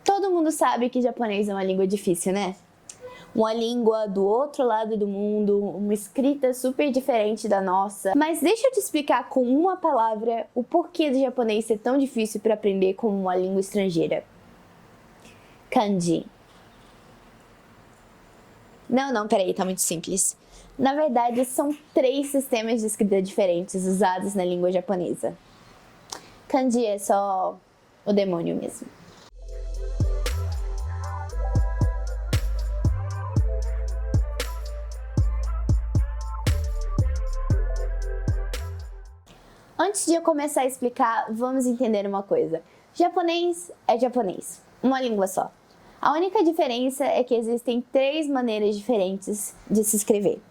Todo mundo sabe que japonês é uma língua difícil, né? Uma língua do outro lado do mundo, uma escrita super diferente da nossa. Mas deixa eu te explicar com uma palavra o porquê do japonês ser tão difícil para aprender como uma língua estrangeira. Kanji. Não, peraí, tá muito simples. Na verdade, são 3 sistemas de escrita diferentes usados na língua japonesa. Kanji é só o demônio mesmo. Antes de eu começar a explicar, vamos entender uma coisa. Japonês é japonês, uma língua só. A única diferença é que existem 3 maneiras diferentes de se escrever.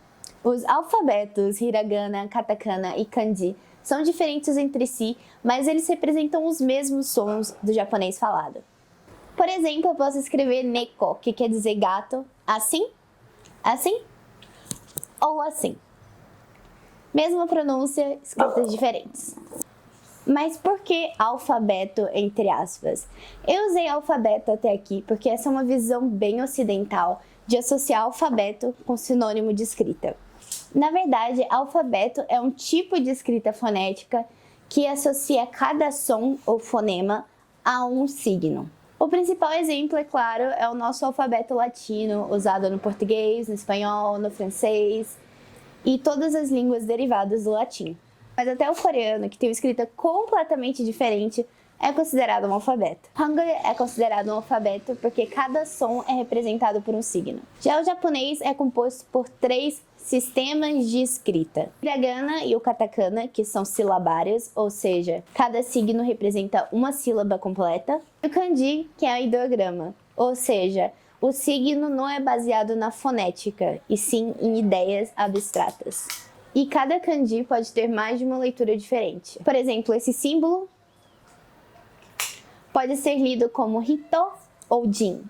Os alfabetos hiragana, katakana e kanji são diferentes entre si, mas eles representam os mesmos sons do japonês falado. Por exemplo, eu posso escrever neko, que quer dizer gato, assim, assim ou assim. Mesma pronúncia, escritas diferentes. Mas por que alfabeto, entre aspas? Eu usei alfabeto até aqui porque essa é uma visão bem ocidental de associar alfabeto com sinônimo de escrita. Na verdade, alfabeto é um tipo de escrita fonética que associa cada som ou fonema a um signo. O principal exemplo, é claro, é o nosso alfabeto latino, usado no português, no espanhol, no francês e todas as línguas derivadas do latim. Mas até o coreano, que tem uma escrita completamente diferente, é considerado um alfabeto. Hangul é considerado um alfabeto porque cada som é representado por um signo. Já o japonês é composto por 3 sistemas de escrita. O hiragana e o katakana, que são silabários, ou seja, cada signo representa uma sílaba completa. E o kanji, que é o ideograma, ou seja, o signo não é baseado na fonética, e sim em ideias abstratas. E cada kanji pode ter mais de uma leitura diferente. Por exemplo, esse símbolo pode ser lido como Hito ou Jin.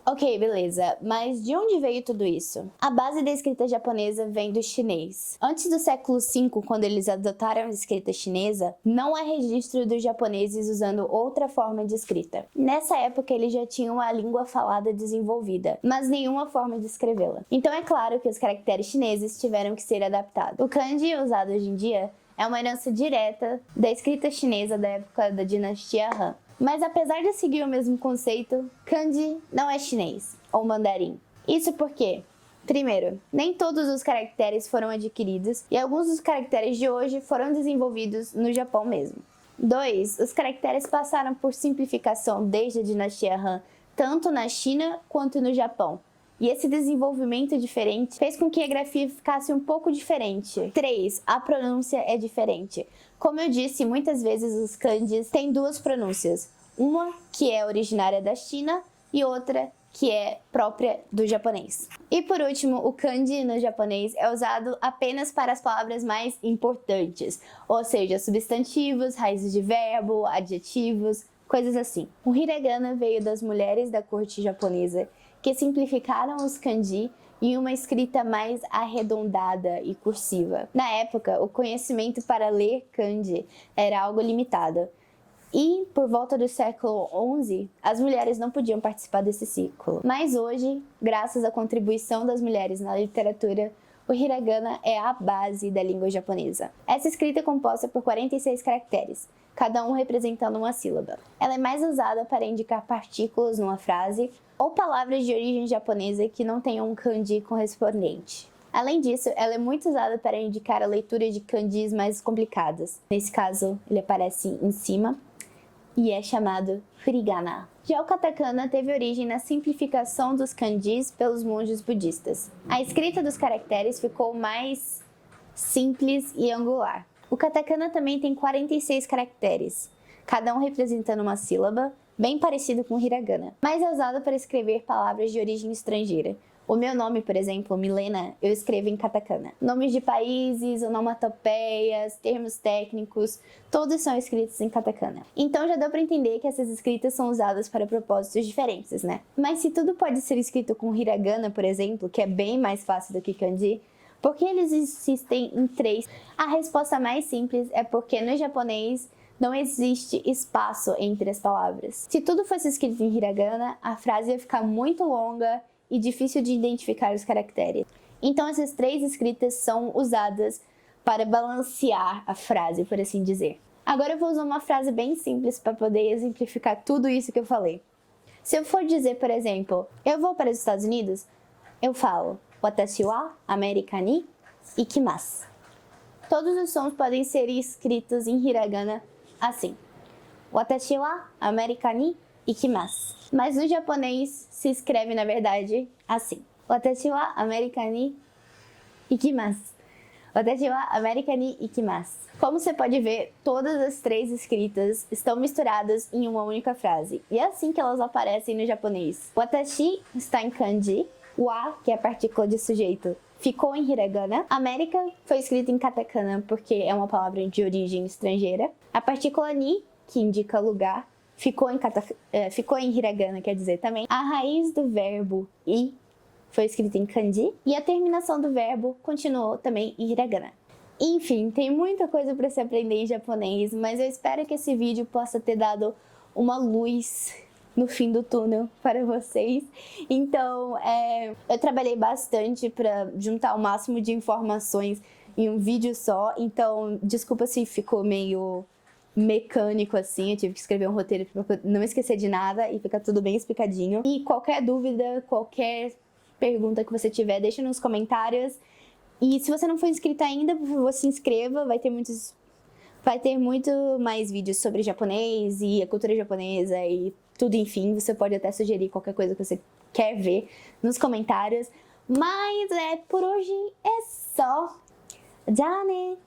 Ok, beleza, mas de onde veio tudo isso? A base da escrita japonesa vem do chinês. Antes do século V, quando eles adotaram a escrita chinesa, não há registro dos japoneses usando outra forma de escrita. Nessa época, eles já tinham a língua falada desenvolvida, mas nenhuma forma de escrevê-la. Então é claro que os caracteres chineses tiveram que ser adaptados. O kanji, usado hoje em dia, é uma herança direta da escrita chinesa da época da dinastia Han. Mas apesar de seguir o mesmo conceito, kanji não é chinês ou mandarim. Isso porque, primeiro, nem todos os caracteres foram adquiridos e alguns dos caracteres de hoje foram desenvolvidos no Japão mesmo. 2. Os caracteres passaram por simplificação desde a dinastia Han, tanto na China quanto no Japão. E esse desenvolvimento diferente fez com que a grafia ficasse um pouco diferente. 3. A pronúncia é diferente. Como eu disse, muitas vezes os kanjis têm 2 pronúncias. Uma que é originária da China e outra que é própria do japonês. E por último, o kanji no japonês é usado apenas para as palavras mais importantes, ou seja, substantivos, raízes de verbo, adjetivos, coisas assim. O hiragana veio das mulheres da corte japonesa que simplificaram os kanji em uma escrita mais arredondada e cursiva. Na época, o conhecimento para ler kanji era algo limitado. E, por volta do século XI, as mulheres não podiam participar desse ciclo. Mas hoje, graças à contribuição das mulheres na literatura, o hiragana é a base da língua japonesa. Essa escrita é composta por 46 caracteres, cada um representando uma sílaba. Ela é mais usada para indicar partículas numa frase ou palavras de origem japonesa que não tenham um kanji correspondente. Além disso, ela é muito usada para indicar a leitura de kanjis mais complicadas. Nesse caso, ele aparece em cima e é chamado hiragana. Já o katakana teve origem na simplificação dos kanjis pelos monges budistas. A escrita dos caracteres ficou mais simples e angular. O katakana também tem 46 caracteres, cada um representando uma sílaba, bem parecido com o hiragana, mas é usado para escrever palavras de origem estrangeira. O meu nome, por exemplo, Milena, eu escrevo em katakana. Nomes de países, onomatopeias, termos técnicos, todos são escritos em katakana. Então já deu para entender que essas escritas são usadas para propósitos diferentes, né? Mas se tudo pode ser escrito com hiragana, por exemplo, que é bem mais fácil do que kanji, por que eles insistem em 3? A resposta mais simples é porque no japonês Não existe espaço entre as palavras. Se tudo fosse escrito em hiragana, a frase ia ficar muito longa e difícil de identificar os caracteres. Então essas 3 escritas são usadas para balancear a frase, por assim dizer. Agora eu vou usar uma frase bem simples para poder exemplificar tudo isso que eu falei. Se eu for dizer, por exemplo, eu vou para os Estados Unidos, eu falo watashi wa America ni ikimasu. Todos os sons podem ser escritos em hiragana assim. Watashi wa America ni ikimasu. Mas no japonês se escreve, na verdade, assim. Watashi wa America ni ikimasu. Watashi wa America ni ikimasu. Como você pode ver, todas as 3 escritas estão misturadas em uma única frase. E é assim que elas aparecem no japonês. Watashi está em kanji. Wa, que é a partícula de sujeito, ficou em hiragana. América foi escrita em katakana porque é uma palavra de origem estrangeira. A partícula ni, que indica lugar, ficou em hiragana, quer dizer também. A raiz do verbo i foi escrita em kanji e a terminação do verbo continuou também em hiragana. Enfim, tem muita coisa para se aprender em japonês, mas eu espero que esse vídeo possa ter dado uma luz no fim do túnel para vocês. Então, eu trabalhei bastante para juntar o máximo de informações em um vídeo só, então desculpa se ficou meio mecânico assim, eu tive que escrever um roteiro para não esquecer de nada e ficar tudo bem explicadinho. E qualquer dúvida, qualquer pergunta que você tiver, deixa nos comentários. E se você não for inscrito ainda, por favor, se inscreva, vai ter muito mais vídeos sobre japonês e a cultura japonesa e tudo, enfim. Você pode até sugerir qualquer coisa que você quer ver nos comentários. Mas por hoje é só. Já, né?